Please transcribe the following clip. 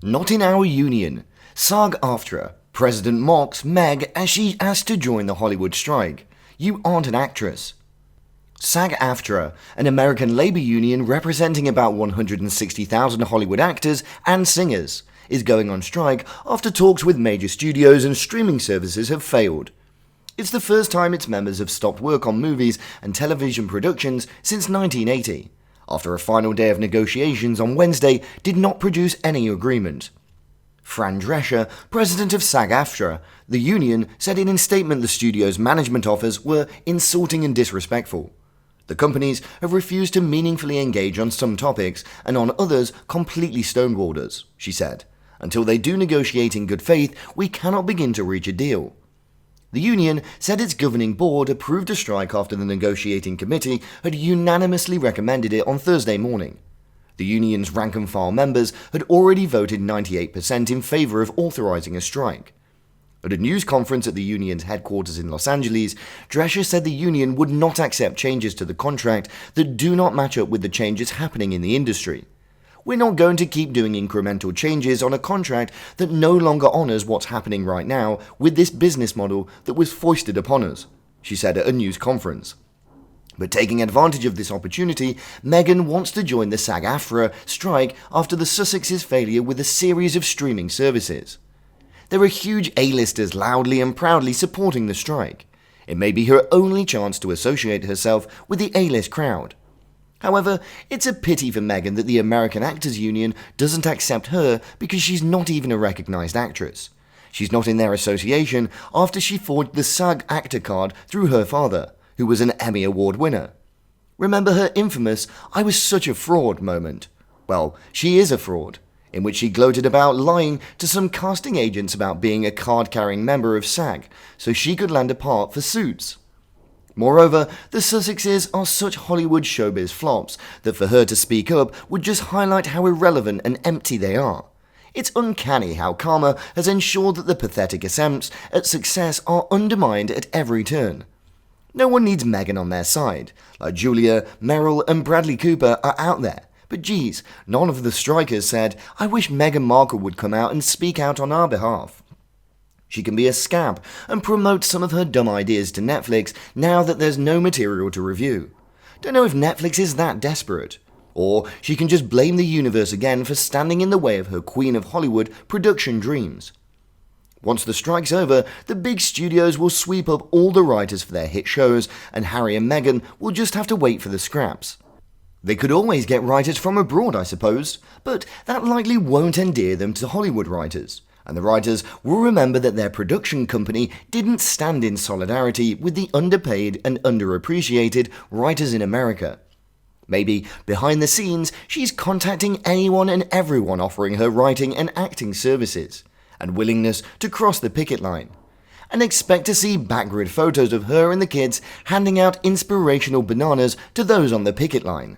Not in our union. SAG-AFTRA. President mocks Meg as she asked to join the Hollywood strike. You aren't an actress. SAG-AFTRA, an American labor union representing about 160,000 Hollywood actors and singers, is going on strike after talks with major studios and streaming services have failed. It's the first time its members have stopped work on movies and television productions since 1980, after a final day of negotiations on Wednesday did not produce any agreement. Fran Drescher, president of SAG-AFTRA, the union, said in a statement the studio's management offers were insulting and disrespectful. The companies have refused to meaningfully engage on some topics and on others completely stonewalled us, she said. Until they do negotiate in good faith, we cannot begin to reach a deal. The union said its governing board approved a strike after the negotiating committee had unanimously recommended it on Thursday morning. The union's rank-and-file members had already voted 98% in favor of authorizing a strike. At a news conference at the union's headquarters in Los Angeles, Drescher said the union would not accept changes to the contract that do not match up with the changes happening in the industry. We're not going to keep doing incremental changes on a contract that no longer honors what's happening right now with this business model that was foisted upon us, she said at a news conference. But taking advantage of this opportunity, Meghan wants to join the SAG-AFTRA strike after the Sussexes' failure with a series of streaming services. There are huge A-listers loudly and proudly supporting the strike. It may be her only chance to associate herself with the A-list crowd. However, it's a pity for Meghan that the American Actors Union doesn't accept her because she's not even a recognized actress. She's not in their association after she forged the SAG actor card through her father, who was an Emmy Award winner. Remember her infamous "I was such a fraud" moment? Well, she is a fraud, in which she gloated about lying to some casting agents about being a card-carrying member of SAG so she could land a part for Suits. Moreover, the Sussexes are such Hollywood showbiz flops that for her to speak up would just highlight how irrelevant and empty they are. It's uncanny how karma has ensured that the pathetic attempts at success are undermined at every turn. No one needs Meghan on their side, like Julia, Meryl and Bradley Cooper are out there. But geez, none of the strikers said, "I wish Meghan Markle would come out and speak out on our behalf." She can be a scab and promote some of her dumb ideas to Netflix now that there's no material to review. Don't know if Netflix is that desperate. Or she can just blame the universe again for standing in the way of her Queen of Hollywood production dreams. Once the strike's over, the big studios will sweep up all the writers for their hit shows, and Harry and Meghan will just have to wait for the scraps. They could always get writers from abroad, I suppose, but that likely won't endear them to Hollywood writers. And the writers will remember that their production company didn't stand in solidarity with the underpaid and underappreciated writers in America. Maybe, behind the scenes, she's contacting anyone and everyone offering her writing and acting services, and willingness to cross the picket line. And expect to see backgrid photos of her and the kids handing out inspirational bananas to those on the picket line.